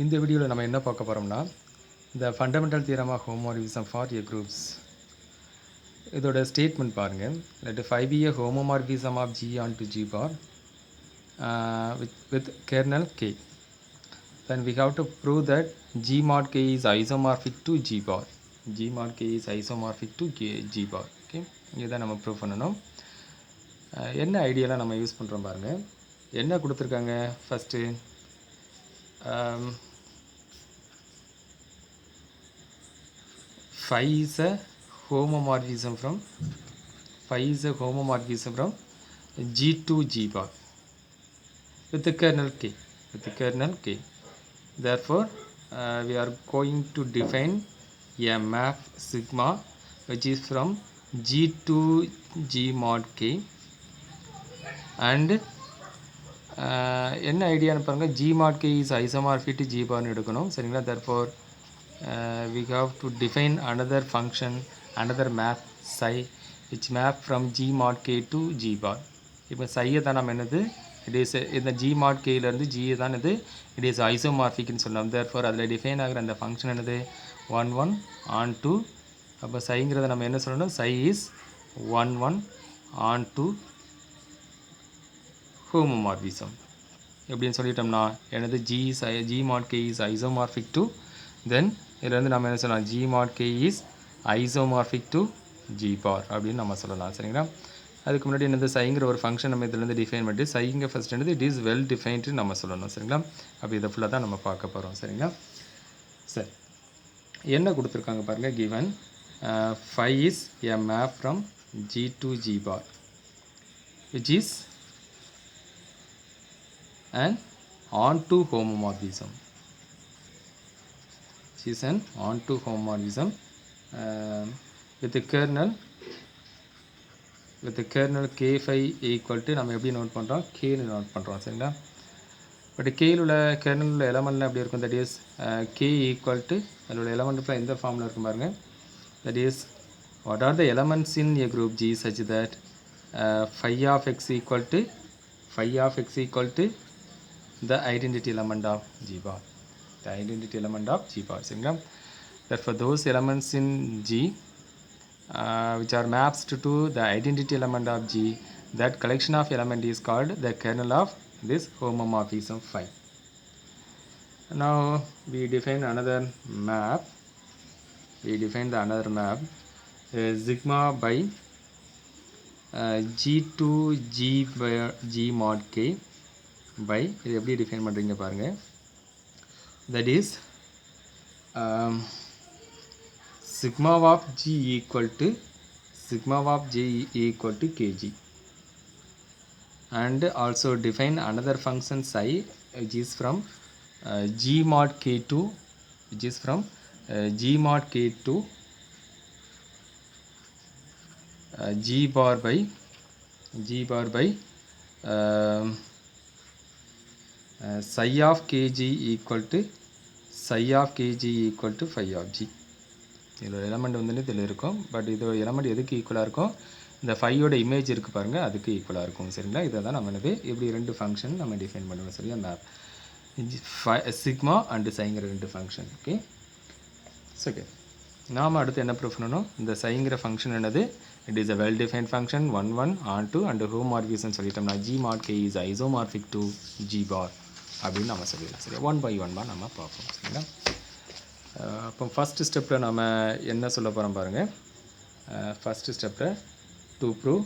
இந்த வீடியோவில் நம்ம என்ன பார்க்க போகிறோம்னா the fundamental theorem of homomorphism for A groups. இதோட ஸ்டேட்மெண்ட் பாருங்கள். let 5 be a homomorphism of G onto G bar with kernel K. Then we have to prove that G mod K is isomorphic to G bar. G mod K is isomorphic to G bar. Okay, இதை நம்ம prove பண்ணணும். என்ன ஐடியாலாம் நம்ம use பண்ணுறோம் பாருங்கள். என்ன கொடுத்துருக்காங்க first phi is a homomorphism from G to G bar with the kernel K. Therefore, we are going to define a map sigma which is from G to G mod K and என்ன ஐடியான்னு பாருங்கள். G mod K is isomorphic to G bar எடுக்கணும் சரிங்களா. therefore we have to define another function, another map psi which map from G mod K to G bar. இப்போ psi தான் நம்ம என்னது it is இந்த G mod K இருந்து G தான் இது it is isomorphic ன்னு சொல்லலாம். therefore அதில் டிஃபைன் ஆகிற அந்த ஃபங்க்ஷன் என்னது 1 1 on 2. அப்போ psiங்கிறத நம்ம என்ன சொல்லணும், psi is 1 1 on 2 homomorphism எப்படின்னு சொல்லிட்டோம்னா எனது G mod K is isomorphic to then இதிலேருந்து நம்ம என்ன சொல்லலாம் G mod K is isomorphic to G bar அப்படின்னு நம்ம சொல்லலாம் சரிங்களா. அதுக்கு முன்னாடி என்னது சைங்கிற ஒரு ஃபங்க்ஷன் நம்ம இதிலேருந்து டிஃபைன் பண்ணிட்டு சைங்க ஃபஸ்ட் என்னது இட் இஸ் வெல் டிஃபைன்டு நம்ம சொல்லணும் சரிங்களா. அப்போ இதை ஃபுல்லாக தான் நம்ம பார்க்க போகிறோம் சரிங்களா. சரி, என்ன கொடுத்துருக்காங்க பாருங்கள். given phi is a map from G to G bar which is an onto homomorphism. Is an onto homomorphism with the kernel k phi equal to நம்ம எப்படி நோட் பண்ணுறோம் k னு நோட் பண்ணுறோம் சரிங்களா. பட் கேயில் உள்ள கெர்னல் உள்ள எலமெண்ட்லாம் எப்படி இருக்கும், that is k equal to அதில் உள்ள எலமெண்ட்லாம் எந்த ஃபார்மில் இருக்கும் பாருங்கள். That is what are the elements in a group G such that phi of x equal to the identity element of G bar. The identity element of G bar சரிங்களா. therefore those elements in G which are maps to the identity element of G, that collection of element is called the kernel of this homomorphism phi. Now we define another map. Sigma by G to G mod K by இது எப்படி define பண்ணுறீங்க பாருங்கள். that is sigma of G equal to kg and also define another function psi which is from G mod K to G bar by psi of kg equal to phi of G. இதோட element வந்து இதில் இருக்கும். But இதோட element எதுக்கு ஈக்குவலாக இருக்கும், இந்த ஃபையோட image இருக்குது பாருங்கள், அதுக்கு ஈக்குவலாக இருக்கும் சரிங்களா. இதை தான் நம்ம என்னது இப்படி ரெண்டு ஃபங்க்ஷன் நம்ம டிஃபைன் பண்ணுவோம் சரியா. மேப் சிக்மா அண்டு சைங்கிற ரெண்டு ஃபங்க்ஷன். ஓகே ஓகே, நாம் அடுத்து என்ன ப்ரூவ் பண்ணணும், இந்த சைங்கிற ஃபங்க்ஷன் என்னது it is a well defined function 1 1 on 2 and homomorphism சொல்லிட்டோம்னா G mod K is isomorphic to G bar அப்படின்னு நம்ம சொல்லிடலாம் சரியா. 1 by 1 நம்ம பார்ப்போம் சரிங்களா. அப்போ ஃபஸ்ட்டு ஸ்டெப்பில் நம்ம என்ன சொல்ல போகிறோம் பாருங்கள். ஃபஸ்ட்டு ஸ்டெப்பில் to prove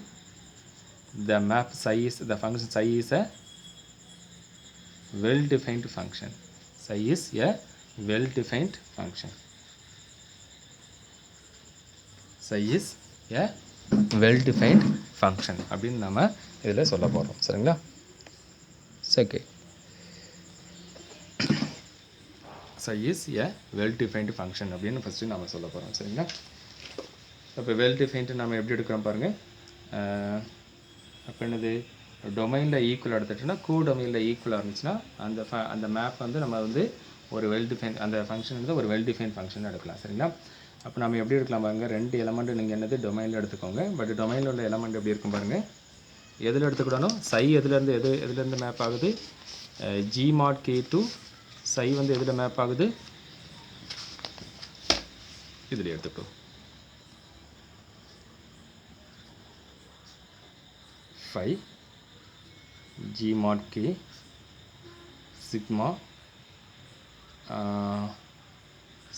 the map psi is the function psi is a well defined function. Psi is a well defined function. Psi is a well defined function அப்படின்னு நம்ம இதில் சொல்ல போகிறோம் சரிங்களா. Okay, psi is a well defined function அப்படின்னு first நம்ம சொல்ல போகிறோம் சரிங்களா. அப்போ வெல் டிஃபைன்ட்டு நம்ம எப்படி எடுக்கிறோம் பாருங்கள். அப்போ என்னது டொமைனில் ஈக்குவல் எடுத்துட்டோன்னா டொமைனில் ஈக்குவலாக இருந்துச்சுன்னா அந்த மேப் வந்து நம்ம வந்து ஒரு வெல் டிஃபைன் அந்த ஃபங்க்ஷன் வந்து ஒரு வெல் டிஃபைன் ஃபங்க்ஷன் எடுக்கலாம் சரிங்களா. அப்போ நம்ம எப்படி எடுக்கலாம் பாருங்கள். ரெண்டு எலமெண்ட்டு நீங்கள் என்னது டொமைனில் எடுத்துக்கோங்க. பட் டொமைனில் உள்ள எலமெண்ட் எப்படி இருக்கும் பாருங்கள். எதில் எடுத்துக்கிடணும், சை எதுலேருந்து மேப் ஆகுது G mod K to psi வந்து எதில் மேப் ஆகுது, இதில் எடுத்துக்கோ. phi g mod k sigma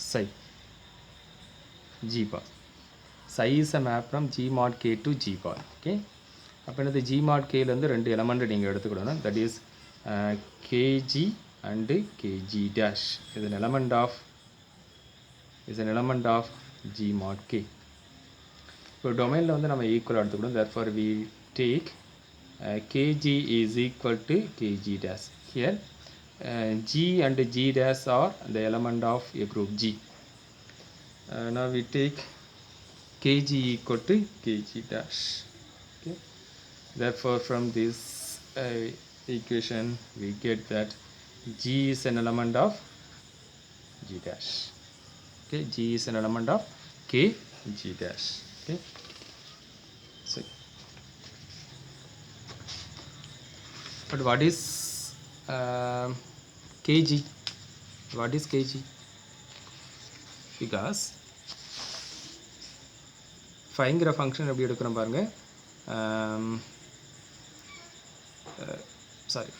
psi g bar. Psi is a map from g mod k to g bar. Okay. அப்போ என்னது g mod k லேருந்து ரெண்டு எலமெண்ட் நீங்கள் எடுத்துக்கிடணும். That is kg and kg dash is an element of g mod k. இப்போ டொமைனில் வந்து நம்ம ஈக்குவலாக எடுத்துக்கணும். therefore we take kg is equal to kg dash. Here g and g dash are the element of a group G. Now we take kg equal to kg dash. Okay. Therefore from this equation we get that G is an element of G dash. Okay, G is an element of K G dash. Okay. So but what is kg? What is kg? Because ஃபைங்கிற function எப்படி எடுக்கிறோம் பாருங்க. Sorry,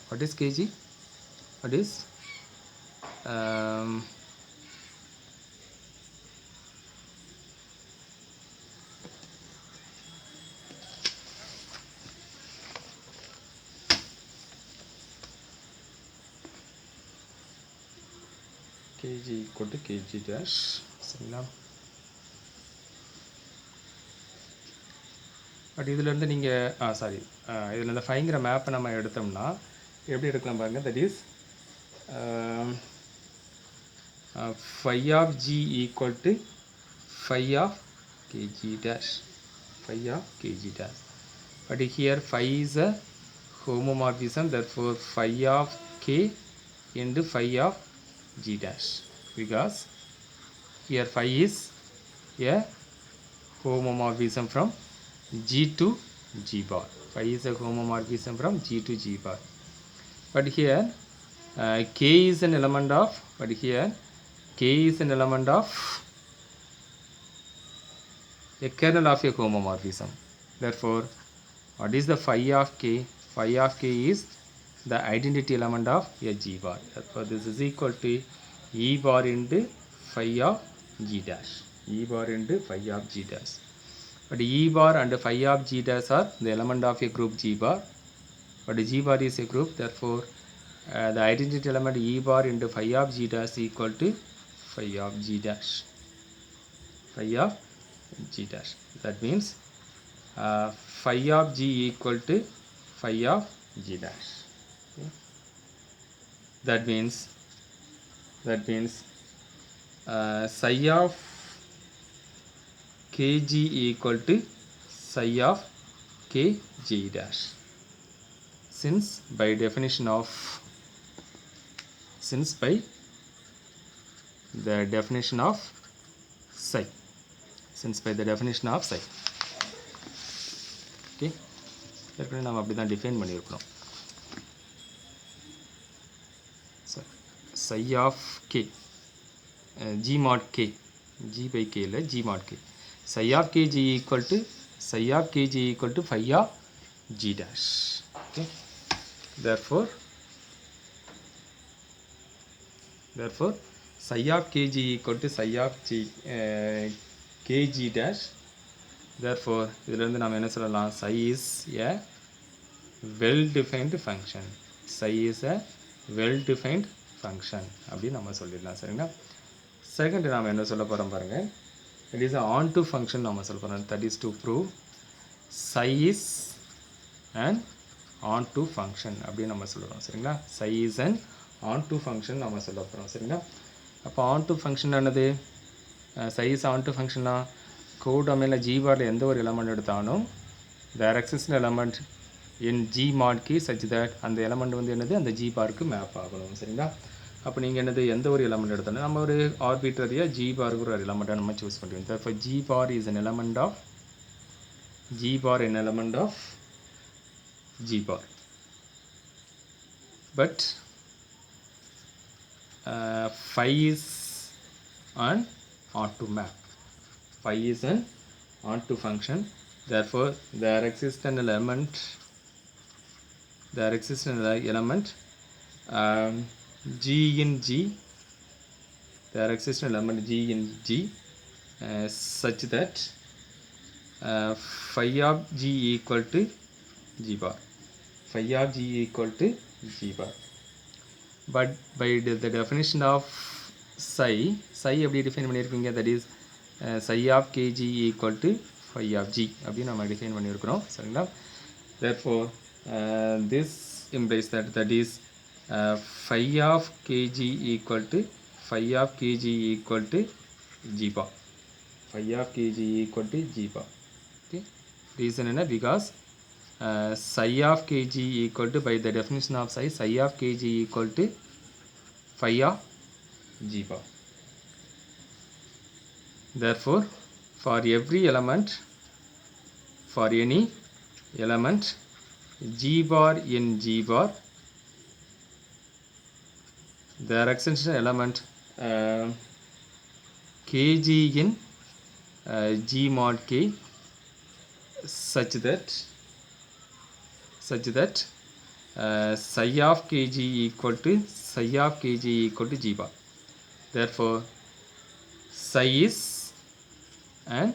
what is kg? What is kg equal to kg dash. சரிங்களா? But இதிலேருந்து நீங்கள் sorry இதில் இந்த ஃபைங்கிற மேப்பை நம்ம எடுத்தோம்னா எப்படி எடுக்கலாம் பாருங்க. That is phi of g equal to phi of kg dash. Phi of kg dash. But here phi is a homomorphism, therefore phi of k into phi of g dash, because here phi is a homomorphism from G to G bar. Phi is a homomorphism from G to G bar. But here k is an element of, but here k is an element of a kernel of a homomorphism. Therefore what is the phi of k? Phi of k is the identity element of a G bar. Therefore this is equal to E bar into phi of G dash. E bar into phi of G dash. But E bar and phi of G dash are the element of a group G bar. But G bar is a group, therefore the identity element E bar into phi of G dash equal to phi of G dash. Phi of G dash. That means phi of G equal to phi of G dash. Okay. That means psi of kg equal to psi of kg dash. Since by the definition of psi, okay, ஏற்கனவே நாம் அப்படி தான் define பண்ணியிருக்கிறோம். So psi of k g mod k, g by k இல்லை, g mod k, psi of kg equal to phi of g dash. Okay. Therefore psi of kg equal to psi of kg dash. Therefore இதிலிருந்து நாம் என்ன சொல்லலாம்? psi is a well defined function. Psi is a well defined function அப்படி நம்ம சொல்லிடலாம். சரிங்களா? Second நாம் என்ன சொல்ல போகிறோம் பாருங்க. it is an onto function நம்ம சொல்ல போகிறோம். that is to prove psi is an onto function அப்படி நம்ம சொல்லுறோம். சரிங்களா? psi is an onto function நம்ம சொல்ல போகிறோம். சரிங்களா? அப்போ onto function என்னது? psi is onto functionனா கோடொமைனில் G barல எந்த ஒரு எலமெண்ட் எடுத்தாலும் there exists an element in G mod k such that அந்த எலமெண்ட் வந்து என்னது? அந்த G barக்கு மேப் ஆகணும். சரிங்களா? அப்போ நீங்கள் என்னது? எந்த ஒரு எலமெண்ட் எடுத்தாலும் நம்ம ஒரு ஆர்பிட்ரரியாக G barக்கு ஒரு எலமெண்ட்டை நம்ம சூஸ் பண்ணுறோம். therefore G bar is an element of G bar. but phi is an onto map. Phi is an onto function. Therefore, there exists an element. There exists an element G in G. There exists an element G in G such that phi of G equal to G bar. Phi of G equal to G bar. But by the definition of psi எப்படி define பண்ணியிருப்பீங்க, that is psi of kg equal to phi of g அப்படின்னு நம்ம define பண்ணியிருக்கிறோம். சரிங்களா? Therefore this implies that is phi of kg equal to phi of kg equal to g bar. Phi of kg equal to g bar. Okay, reason என்ன, because psi of kg equal to, by the definition of psi of kg equal to phi of g bar. Therefore, for every element, for any element g bar in g bar, there exists an element kg in g mod k such that psi of kg equal to psi of kg equal to g bar. Therefore, psi is an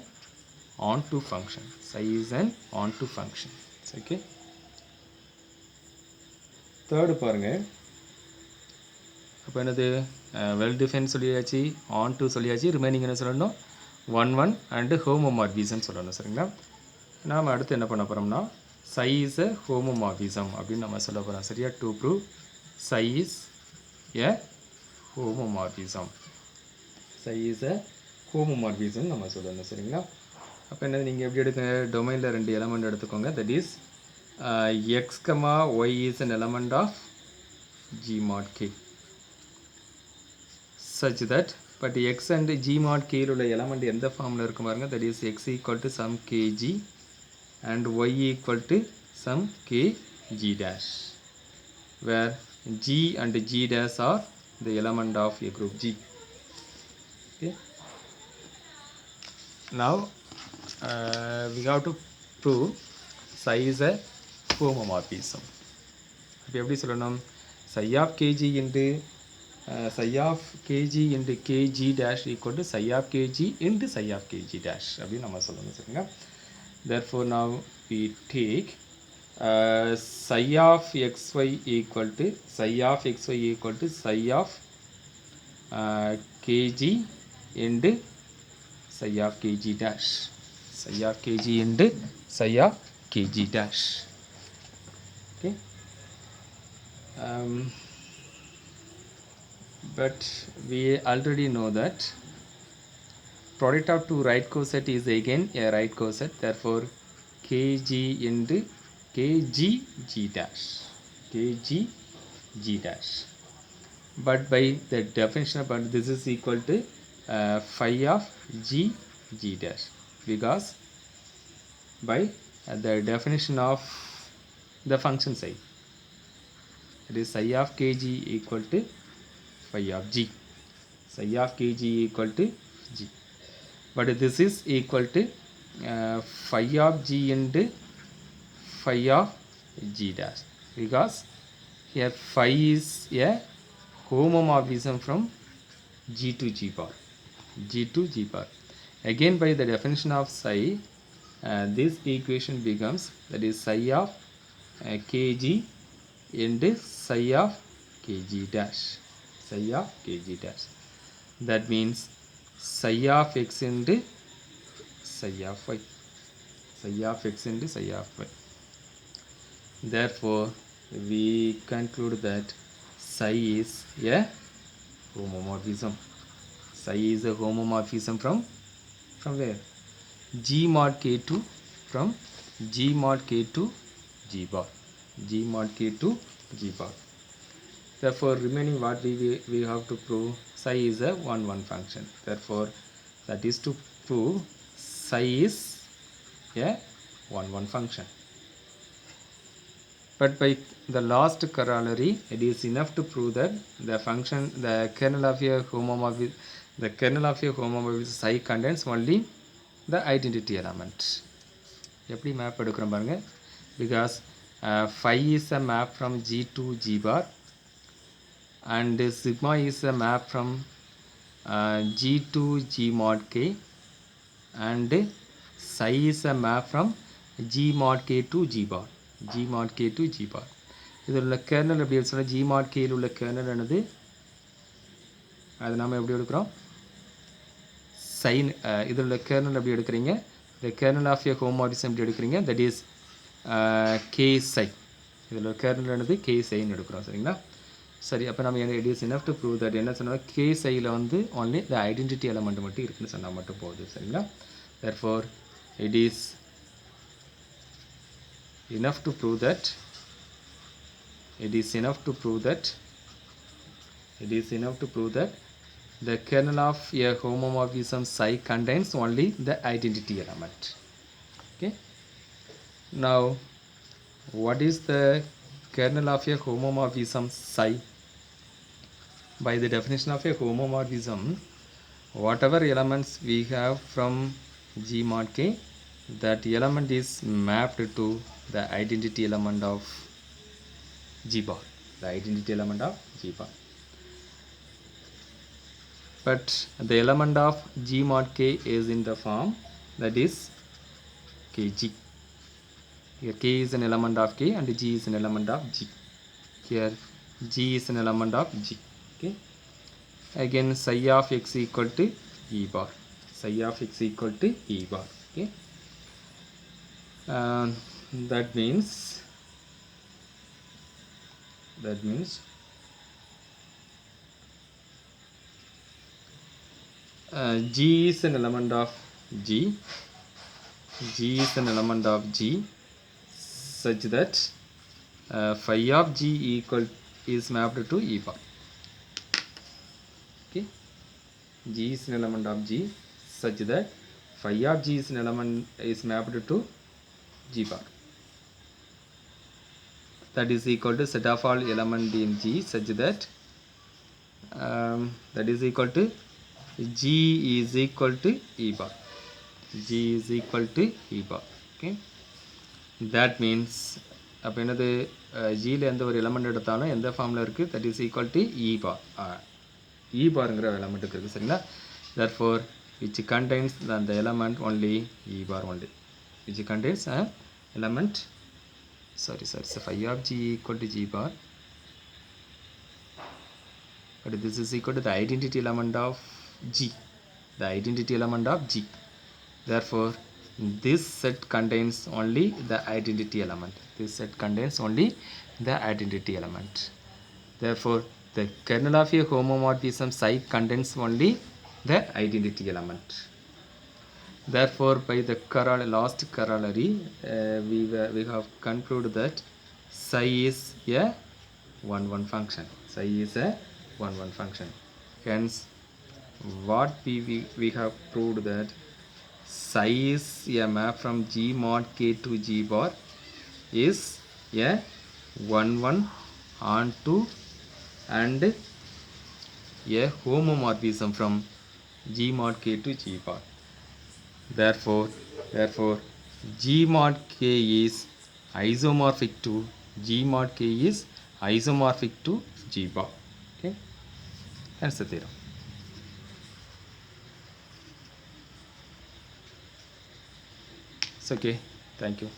onto function. Psi is an onto function. Okay. Third பாருங்க, அப்போ என்னது, well define சொல்லியாச்சு, onto சொல்லியாச்சு, remaining என்ன சொல்லணும், 1 and homomorphism சொல்லணும். சரிங்களா? நாம் அடுத்து என்ன பண்ண போகிறோம்னா, psi is a homomorphism அப்படின்னு நம்ம சொல்ல போகிறோம். சரியா? to prove psi is a homomorphism. psi is a homomorphism நம்ம சொல்லணும். சரிங்களா? அப்போ என்ன, நீங்கள் எப்படி எடுத்துங்க, டொமைனில் 2 எலமெண்ட் எடுத்துக்கோங்க. that is x, y is an element of g mod k such that, but x and g mod k உள்ள எலமெண்ட் எந்த ஃபார்மில் இருக்கும் பாருங்க, that is x equal to some kg and y equal to some kg dash, where g and g dash are the element of a group G. Okay. Now we have to prove psi is a homomorphism. இப்போ எப்படி சொல்லணும், psi of kg into psi of kg into kg dash equal to psi of kg into psi of kg dash அப்படின்னு நம்ம சொல்லணும். சரிங்களா? Therefore, now we take psi of xy equal to psi of xy equal to psi of kg into psi of kg dash. Psi of kg into psi of kg dash. Okay. But we already know that product of two right coset is again a right coset. Therefore, kg into kg g dash, kg g dash. But by the definition, but this is equal to phi of g g dash, because by the definition of the function psi, it is psi of kg equal to phi of g. Psi of kg equal to g. But this is equal to phi of g into phi of g dash, because here phi is a homomorphism from g to g bar. G to g bar. Again, by the definition of psi, this equation becomes, that is psi of kg into psi of kg dash. Psi of kg dash. That means psi of x into psi of y. Psi of x into psi of y. Therefore, we conclude that psi is a homomorphism. Psi is a homomorphism from where? G mod k to, from G mod k to G bar. G mod k to G bar. Therefore, remaining what we have to prove, psi is a 1 function. Therefore, that is to prove psi is a 1 function. But by the last corollary, it is enough to prove that the kernel of a homomorphic psi contains only the identity element. எப்படி map எடுக்கிறோம் பாருங்க. Because phi is a map from G to G bar and sigma is a map from G to G mod K and psi is a map from G mod K to G bar. G mod K to G bar. இதில் உள்ள kernel எப்படி சொன்னால் G mod K உள்ள kernel என்னது, அது நாம் எப்படி எடுக்கிறோம் சைன். இதில் உள்ள கெர்னல் எப்படி எடுக்கிறீங்க, the kernel of a homomorphism எப்படி எடுக்கிறீங்க, that is K psi. இதில் உள்ள கெர்னல் என்னது K psi எடுக்கிறோம். சரிங்களா? சரி, அப்போ நம்ம it is enough to prove that என்ன சொன்னால் K psiயில் வந்து only the identity element மட்டும் இருக்குன்னு சொன்னால் மட்டும் போகுது. சரிங்களா? therefore it is enough to prove that the kernel of a homomorphism psi contains only the identity element. Okay, now what is the kernel of a homomorphism psi? By the definition of a homomorphism, whatever elements we have from G mod K, that element is mapped to the identity element of G bar, the identity element of G bar. But the element of G mod K is in the form that is Kg. Here K is an element of K and G is an element of G. Here G is an element of G. Okay. Again psi of x equal to E bar. Psi of x equal to E bar. Okay. That means G is an element of G. G is an element of G such that phi of G is mapped to E bar. Okay. G is an element of G such that phi of G is mapped to G bar. That is equal to set of all element in G such that that is equal to G is equal to E bar. G is equal to E bar. Okay. That means அப்போ என்னது ஜியில் எந்த ஒரு element எடுத்தாலும் எந்த ஃபார்மில் இருக்குது, that is equal to இ பார். இ பார்ங்கிற எலமெண்ட்டுக்கு இருக்குது. சரிங்களா? therefore which contains the element only E bar only, which contains an element so phi of G equal to G bar, but this is equal to the identity element of G, the identity element of G. Therefore this set contains only the identity element. This set contains only the identity element. Therefore the kernel of a homomorphism psi contains only the identity element. Therefore by the last corollary we have concluded that psi is a 1-1 function. Psi is a 1-1 function. Hence what we have proved that psi is a map from G mod K to G bar is a 1-1 onto and a homomorphism from G mod K to G bar. Therefore G mod K is isomorphic to G mod K is isomorphic to G bar. Okay, that's the theorem. It's okay. Thank you.